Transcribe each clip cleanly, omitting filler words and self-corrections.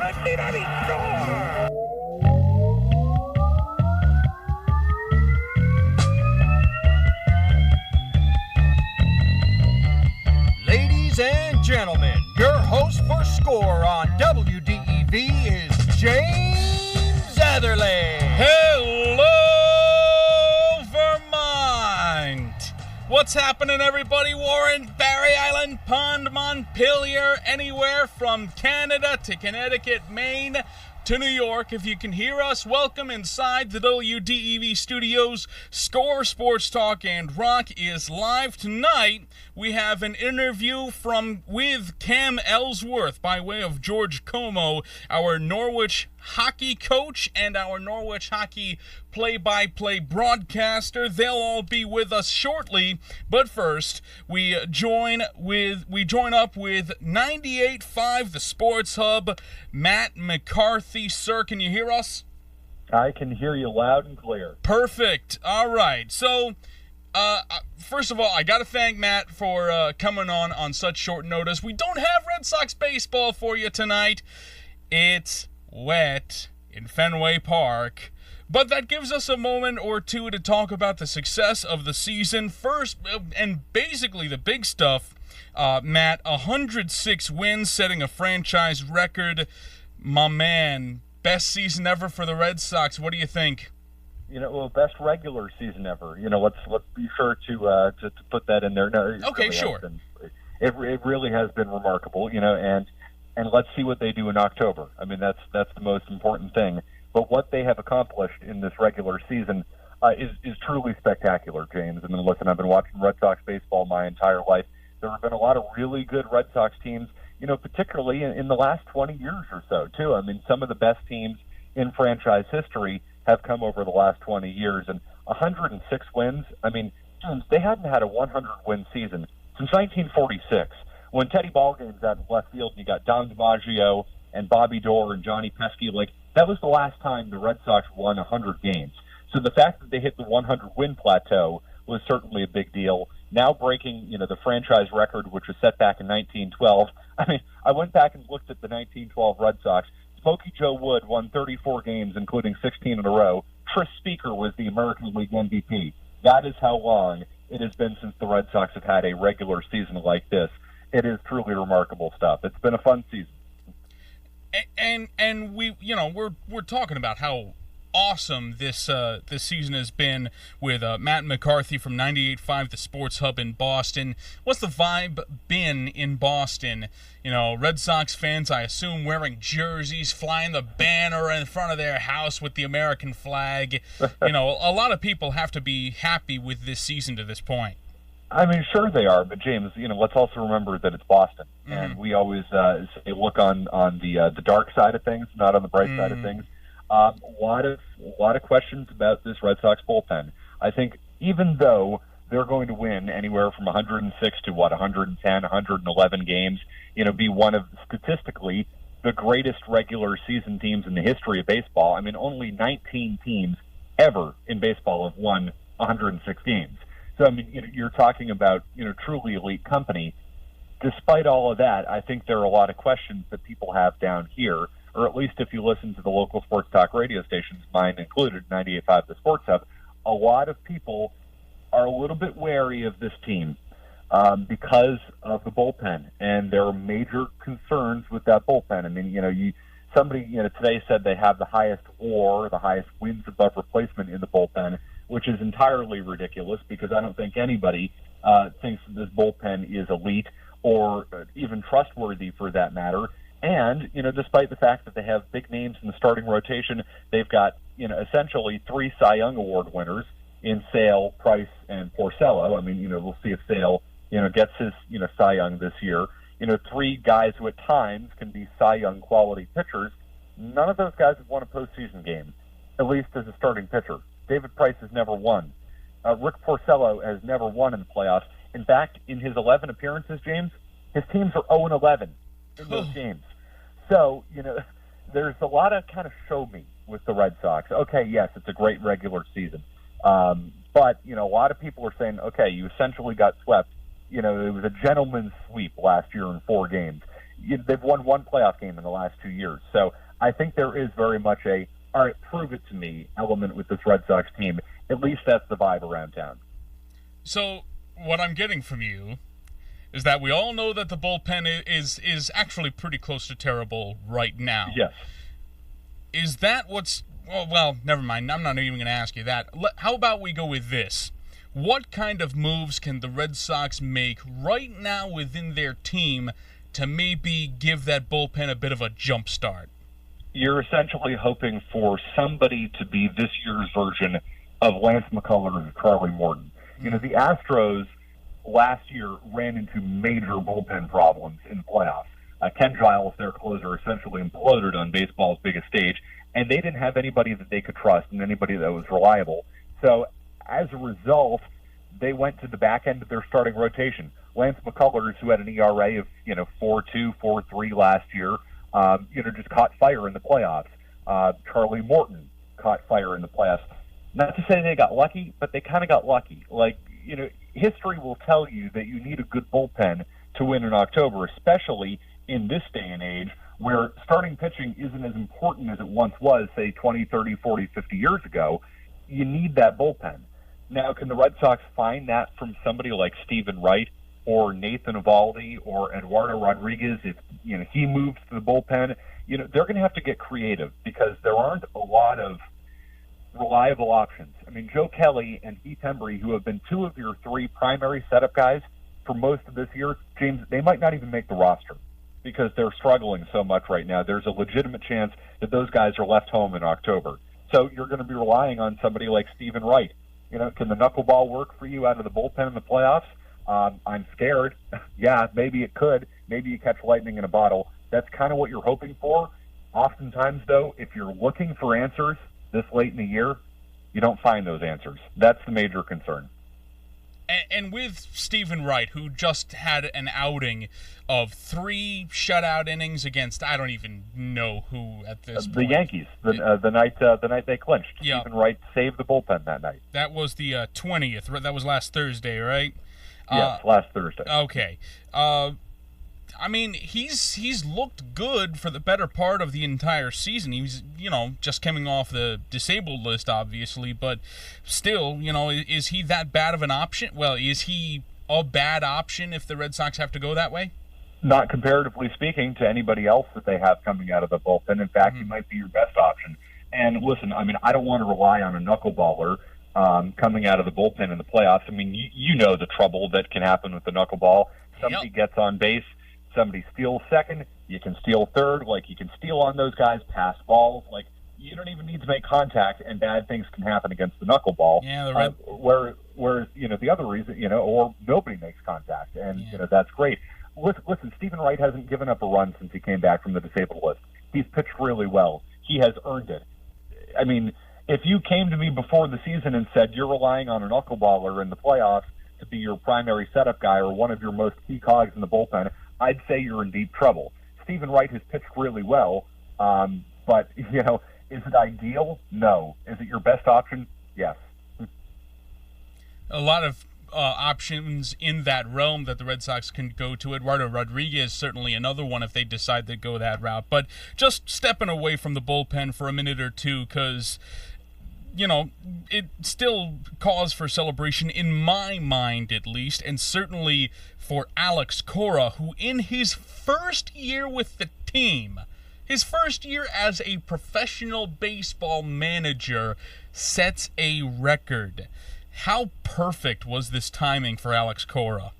WDEV, score! Ladies and gentlemen, your host for Score on WDEV is James Etherly. Hello, Vermont! What's happening, everybody? Warren, Barry Island, Pond, Montpelier, anywhere from Canada to Connecticut, Maine to New York. If you can hear us, welcome inside the WDEV studios. Score Sports Talk and Rock is live tonight. We have an interview with Cam Ellsworth by way of George Como, our Norwich hockey coach and our Norwich hockey play-by-play broadcaster. They'll all be with us shortly, but first we join up with 98.5 The Sports Hub, Matt McCarthy. Sir, can you hear us? I can hear you loud and clear. Perfect. All right. So, first of all, I got to thank Matt for coming on such short notice. We don't have Red Sox baseball for you tonight. It's wet in Fenway Park, but that gives us a moment or two to talk about the success of the season. First, and basically the big stuff, Matt, 106 wins, setting a franchise record. My man, best season ever for the Red Sox. What do you think? Well, best regular season ever. Let's be sure to put that in there. No, okay, sure. It really has been remarkable, and let's see what they do in October. I mean, that's the most important thing. But what they have accomplished in this regular season is truly spectacular, James. I mean, listen, I've been watching Red Sox baseball my entire life. There have been a lot of really good Red Sox teams, particularly in the last 20 years or so, too. I mean, some of the best teams in franchise history have come over the last 20 years. And 106 wins, I mean, James, they hadn't had a 100-win season since 1946. When Teddy Ballgame's out in left field and you got Don DiMaggio and Bobby Doerr and Johnny Pesky, that was the last time the Red Sox won 100 games. So the fact that they hit the 100-win plateau was certainly a big deal. Now breaking, the franchise record, which was set back in 1912. I mean, I went back and looked at the 1912 Red Sox. Smokey Joe Wood won 34 games, including 16 in a row. Tris Speaker was the American League MVP. That is how long it has been since the Red Sox have had a regular season like this. It is truly remarkable stuff. It's been a fun season. And we're talking about how awesome this season has been with Matt McCarthy from 98.5 The Sports Hub in Boston. What's the vibe been in Boston? Red Sox fans, I assume, wearing jerseys, flying the banner in front of their house with the American flag. A lot of people have to be happy with this season to this point. I mean, sure they are, but James, let's also remember that it's Boston, and we always say look on the dark side of things, not on the bright side of things. A lot of questions about this Red Sox bullpen. I think even though they're going to win anywhere from 106 to 110, 111 games, be one of statistically the greatest regular season teams in the history of baseball. I mean, only 19 teams ever in baseball have won 106 games. So, I mean, you're talking about, truly elite company. Despite all of that, I think there are a lot of questions that people have down here, or at least if you listen to the local sports talk radio stations, mine included, 98.5 The Sports Hub, a lot of people are a little bit wary of this team because of the bullpen, and there are major concerns with that bullpen. I mean, somebody today said they have the highest WAR, the highest wins above replacement in the bullpen, which is entirely ridiculous because I don't think anybody thinks that this bullpen is elite or even trustworthy for that matter. And, despite the fact that they have big names in the starting rotation, they've got, essentially 3 Cy Young Award winners in Sale, Price, and Porcello. I mean, we'll see if Sale, gets his, Cy Young this year. 3 guys who at times can be Cy Young quality pitchers. None of those guys have won a postseason game, at least as a starting pitcher. David Price has never won. Rick Porcello has never won in the playoffs. In fact, in his 11 appearances, James, his teams are 0-11 in those games. So, there's a lot of kind of show me with the Red Sox. Okay, yes, it's a great regular season. But, a lot of people are saying, okay, you essentially got swept. It was a gentleman's sweep last year in 4 games. they've won one playoff game in the last 2 years. So I think there is very much a, all right, prove it to me element with this Red Sox team. At least that's the vibe around town. So what I'm getting from you is that we all know that the bullpen is actually pretty close to terrible right now. Yes. Is that what's... Well, never mind. I'm not even going to ask you that. How about we go with this? What kind of moves can the Red Sox make right now within their team to maybe give that bullpen a bit of a jump start? You're essentially hoping for somebody to be this year's version of Lance McCullers or Charlie Morton. You know, the Astros last year ran into major bullpen problems in the playoffs. Ken Giles, their closer, essentially imploded on baseball's biggest stage, and they didn't have anybody that they could trust and anybody that was reliable. So as a result, they went to the back end of their starting rotation. Lance McCullers, who had an ERA of 4.2, 4.3 last year, just caught fire in the playoffs. Charlie Morton caught fire in the playoffs. Not to say they got lucky, but they kind of got lucky. History will tell you that you need a good bullpen to win in October, especially in this day and age where starting pitching isn't as important as it once was, say, 20, 30, 40, 50 years ago. You need that bullpen. Now, can the Red Sox find that from somebody like Stephen Wright or Nathan Eovaldi or Eduardo Rodriguez if he moves to the bullpen? They're going to have to get creative because there aren't a lot of reliable options. I mean, Joe Kelly and Heath Hembry, who have been two of your three primary setup guys for most of this year, James, they might not even make the roster because they're struggling so much right now. There's a legitimate chance that those guys are left home in October. So you're going to be relying on somebody like Stephen Wright. Can the knuckleball work for you out of the bullpen in the playoffs? I'm scared. Yeah, maybe it could. Maybe you catch lightning in a bottle. That's kind of what you're hoping for. Oftentimes, though, if you're looking for answers this late in the year, you don't find those answers. That's the major concern. And with Stephen Wright, who just had an outing of 3 shutout innings against I don't even know who at this point. The Yankees, the night they clinched. Yeah. Stephen Wright saved the bullpen that night. That was the 20th. That was last Thursday, right? Yes, last Thursday. Okay. I mean, he's looked good for the better part of the entire season. He was, just coming off the disabled list, obviously, but still, is he that bad of an option? Well, is he a bad option if the Red Sox have to go that way? Not comparatively speaking to anybody else that they have coming out of the bullpen. In fact, he might be your best option. And listen, I mean, I don't want to rely on a knuckleballer coming out of the bullpen in the playoffs. I mean, you know the trouble that can happen with the knuckleball. Somebody gets on base. Somebody steals second, you can steal third, you can steal on those guys, pass balls, you don't even need to make contact, and bad things can happen against the knuckleball. Yeah, whereas the other reason, or nobody makes contact, and that's great. Listen, Stephen Wright hasn't given up a run since he came back from the disabled list. He's pitched really well. He has earned it. I mean, if you came to me before the season and said you're relying on a knuckleballer in the playoffs to be your primary setup guy or one of your most key cogs in the bullpen, I'd say you're in deep trouble. Stephen Wright has pitched really well, but, is it ideal? No. Is it your best option? Yes. A lot of options in that realm that the Red Sox can go to. Eduardo Rodriguez certainly another one if they decide to go that route. But just stepping away from the bullpen for a minute or two because it still cause for celebration in my mind at least, and certainly for Alex Cora, who in his first year with the team, his first year as a professional baseball manager, sets a record. How perfect was this timing for Alex Cora?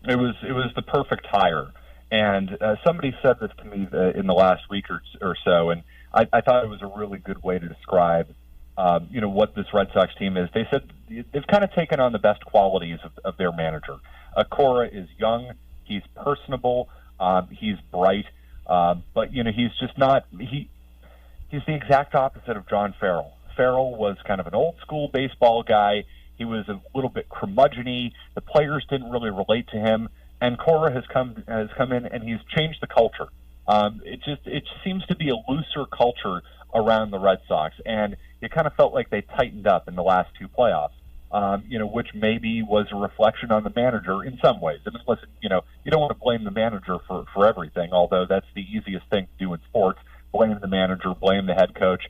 It was the perfect hire. And somebody said this to me in the last week or so, and I thought it was a really good way to describe what this Red Sox team is. They said they've kind of taken on the best qualities of their manager. Cora is young, he's personable, he's bright, but he's just not. He's the exact opposite of John Farrell. Farrell was kind of an old school baseball guy. He was a little bit curmudgeon-y. The players didn't really relate to him, and Cora has come in and he's changed the culture. It seems to be a looser culture around the Red Sox, and it kind of felt like they tightened up in the last 2 playoffs. which maybe was a reflection on the manager in some ways. I mean, listen, you don't want to blame the manager for everything, although that's the easiest thing to do in sports. Blame the manager, blame the head coach.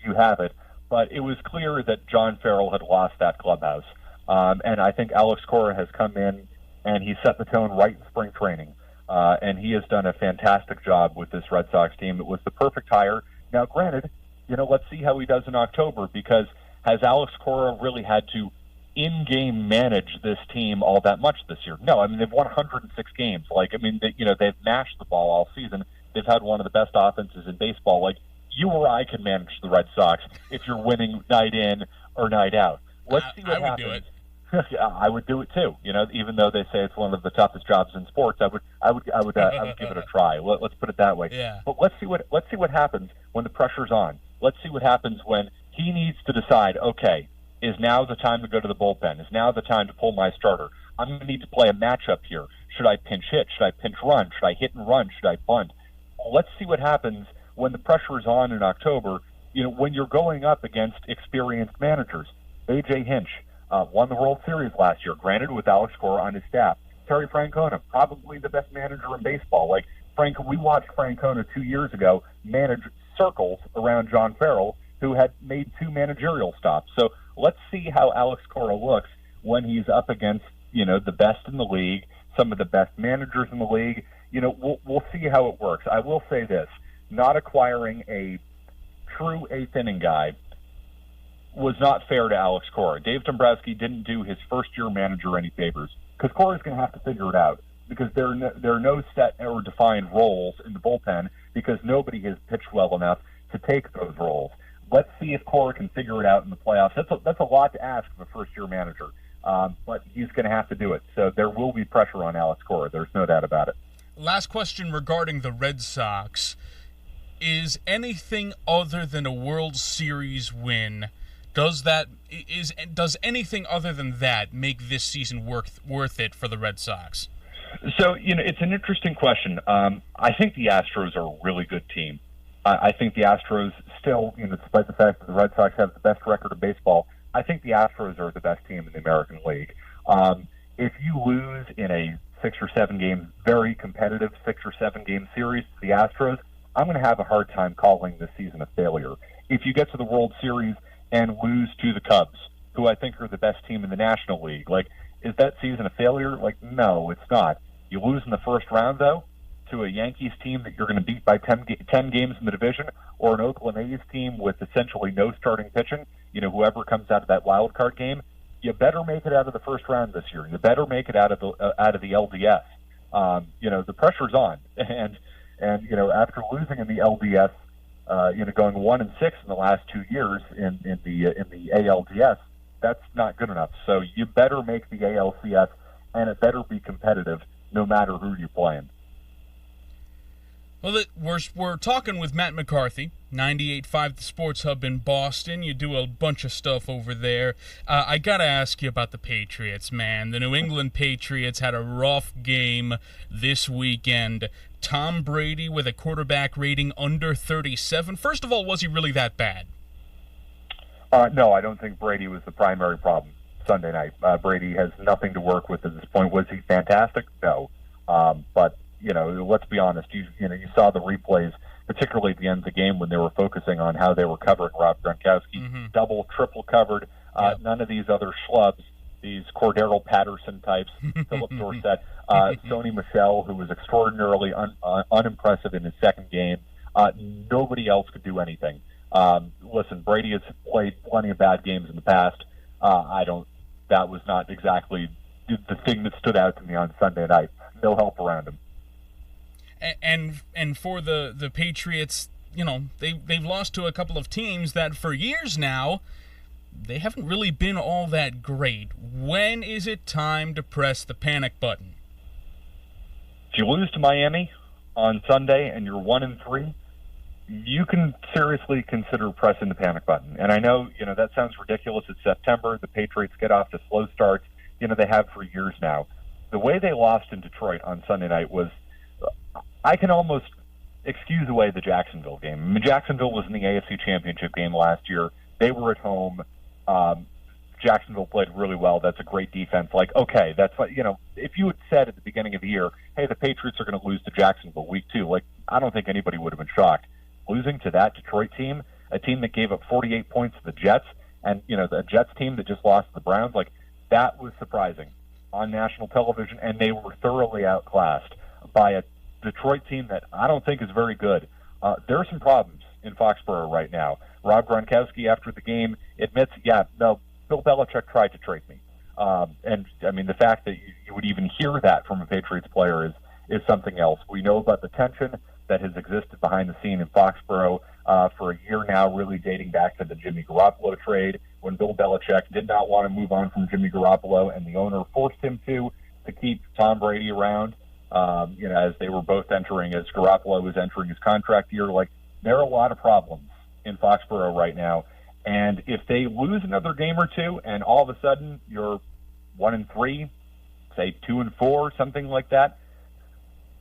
You have it. But it was clear that John Farrell had lost that clubhouse. And I think Alex Cora has come in and he set the tone right in spring training. And he has done a fantastic job with this Red Sox team. It was the perfect hire. Now, granted, let's see how he does in October, because has Alex Cora really had to in-game manage this team all that much this year? No, I mean, they've won 106 games. They've mashed the ball all season. They've had one of the best offenses in baseball. Like, you or I can manage the Red Sox if you're winning night in or night out. Let's see what happens. I would do it. I would do it too. Even though they say it's one of the toughest jobs in sports, I would give it a try. Let's put it that way. Yeah. But let's see what happens when the pressure's on. Let's see what happens when he needs to decide. Okay, is now the time to go to the bullpen? Is now the time to pull my starter? I'm going to need to play a matchup here. Should I pinch hit? Should I pinch run? Should I hit and run? Should I bunt? Let's see what happens when the pressure is on in October. When you're going up against experienced managers. A.J. Hinch won the World Series last year, granted with Alex Cora on his staff. Terry Francona, probably the best manager in baseball. We watched Francona 2 years ago manage circles around John Farrell, who had made 2 managerial stops. So let's see how Alex Cora looks when he's up against, the best in the league, some of the best managers in the league. We'll see how it works. I will say this, not acquiring a true eighth-inning guy was not fair to Alex Cora. Dave Dombrowski didn't do his first-year manager any favors, because Cora's going to have to figure it out, because there are no set or defined roles in the bullpen, because nobody has pitched well enough to take those roles. Let's see if Cora can figure it out in the playoffs. That's a lot to ask of a first-year manager, but he's going to have to do it. So there will be pressure on Alex Cora. There's no doubt about it. Last question regarding the Red Sox. Is anything other than a World Series win, does anything other than that make this season worth it for the Red Sox? So, it's an interesting question. I think the Astros are a really good team. I think the Astros still, despite the fact that the Red Sox have the best record of baseball, I think the Astros are the best team in the American League. If you lose in a 6 or 7 game, very competitive 6 or 7 game series to the Astros, I'm going to have a hard time calling this season a failure. If you get to the World Series and lose to the Cubs, who I think are the best team in the National League, is that season a failure? No, it's not. You lose in the first round, though, to a Yankees team that you're going to beat by 10 games in the division, or an Oakland A's team with essentially no starting pitching, whoever comes out of that wild card game, you better make it out of the first round this year. You better make it out of the LDS. The pressure's on, and after losing in the LDS, going 1-6 in the last 2 years in the ALDS, that's not good enough. So you better make the ALCS, and it better be competitive, no matter who you're playing. Well, we're talking with Matt McCarthy, 98.5 The Sports Hub in Boston. You do a bunch of stuff over there. I got to ask you about the Patriots, man. The New England Patriots had a rough game this weekend. Tom Brady with a quarterback rating under 37. First of all, was he really that bad? No, I don't think Brady was the primary problem Sunday night. Brady has nothing to work with at this point. Was he fantastic? No. But let's be honest. You saw the replays, particularly at the end of the game when they were focusing on how they were covering Rob Gronkowski. Mm-hmm. Double, triple covered. Yep. None of these other schlubs, these Cordero Patterson types, Philip Dorsett, Sony Michel, who was extraordinarily unimpressive in his second game. Nobody else could do anything. Listen, Brady has played plenty of bad games in the past. That was not exactly the thing that stood out to me on Sunday night. No help around him. And for the Patriots, they've lost to a couple of teams that for years now, they haven't really been all that great. When is it time to press the panic button? If you lose to Miami on Sunday and you're 1-3, you can seriously consider pressing the panic button. And I know, that sounds ridiculous. It's September. The Patriots get off to slow starts. They have for years now. The way they lost in Detroit on Sunday night was, I can almost excuse away the Jacksonville game. I mean, Jacksonville was in the AFC Championship game last year. They were at home. Jacksonville played really well. That's a great defense. Like, okay, that's what, if you had said at the beginning of the year, hey, the Patriots are going to lose to Jacksonville week 2, like, I don't think anybody would have been shocked. Losing to that Detroit team, a team that gave up 48 points to the Jets, and, the Jets team that just lost to the Browns, like, that was surprising on national television, and they were thoroughly outclassed by a Detroit team that I don't think is very good. There are some problems in Foxborough right now. Rob Gronkowski, after the game, admits, Bill Belichick tried to trade me. And, I mean, the fact that you would even hear that from a Patriots player is something else. We know about the tension that has existed behind the scene in Foxborough for a year now, really dating back to the Jimmy Garoppolo trade, when Bill Belichick did not want to move on from Jimmy Garoppolo, and the owner forced him to keep Tom Brady around, as they were both as Garoppolo was entering his contract year. Like, there are a lot of problems in Foxborough right now. And if they lose another game or two, and all of a sudden you're 1-3, say 2-4, something like that,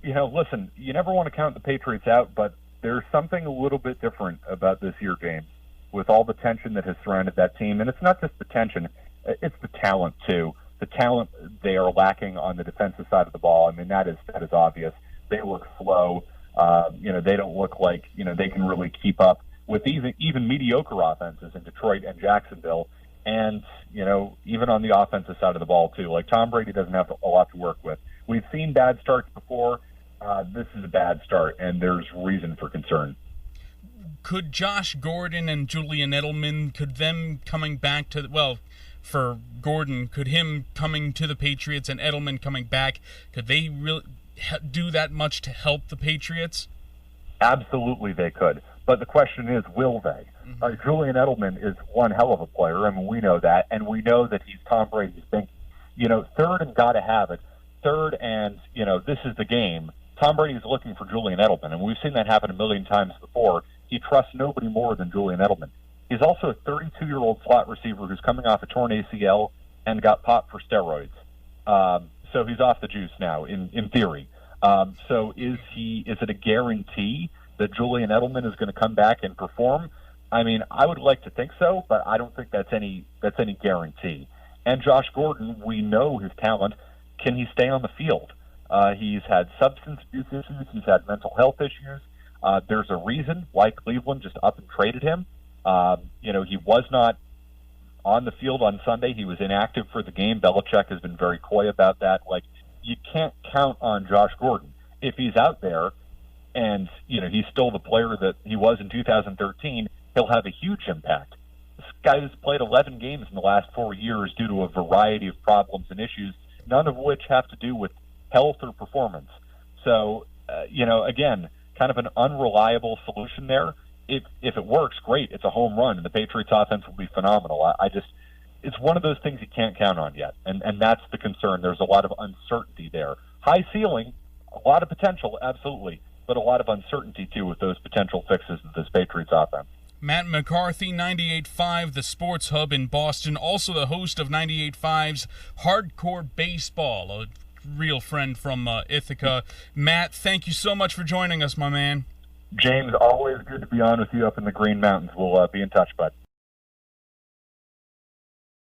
listen, you never want to count the Patriots out, but there's something a little bit different about this year, James, with all the tension that has surrounded that team. And it's not just the tension, it's the talent, too. The talent they are lacking on the defensive side of the ball. I mean, that is obvious. They look slow. They don't look like, they can really keep up with even mediocre offenses in Detroit and Jacksonville. And, even on the offensive side of the ball, too. Like, Tom Brady doesn't have a lot to work with. We've seen bad starts before. This is a bad start, and there's reason for concern. Could Josh Gordon and Julian Edelman, could them coming back to, for Gordon, could him coming to the Patriots and Edelman coming back, could they really do that much to help the Patriots? Absolutely they could. But the question is, will they? Mm-hmm. Julian Edelman is one hell of a player. I mean, we know that, and we know that he's Tom Brady's thinking. Third and got to have it. Third and, this is the game. Tom Brady is looking for Julian Edelman, and we've seen that happen a million times before. He trusts nobody more than Julian Edelman. He's also a 32-year-old slot receiver who's coming off a torn ACL and got popped for steroids. So he's off the juice now, in theory. So is it a guarantee that Julian Edelman is going to come back and perform? I mean, I would like to think so, but I don't think that's any guarantee. And Josh Gordon, we know his talent. Can he stay on the field? He's had substance abuse issues. He's had mental health issues. There's a reason why Cleveland just up and traded him. He was not on the field on Sunday. He was inactive for the game. Belichick has been very coy about that. Like, you can't count on Josh Gordon. If he's out there and, he's still the player that he was in 2013, he'll have a huge impact. This guy has played 11 games in the last 4 years due to a variety of problems and issues, none of which have to do with health or performance. So, again, kind of an unreliable solution there. If it works, great. It's a home run, and the Patriots' offense will be phenomenal. It's one of those things you can't count on yet, and that's the concern. There's a lot of uncertainty there. High ceiling, a lot of potential, absolutely, but a lot of uncertainty, too, with those potential fixes of this Patriots offense. Matt McCarthy, 98.5, the Sports Hub in Boston, also the host of 98.5's Hardcore Baseball, a real friend from Ithaca. Matt, thank you so much for joining us, my man. James, always good to be on with you up in the Green Mountains. We'll be in touch, bud.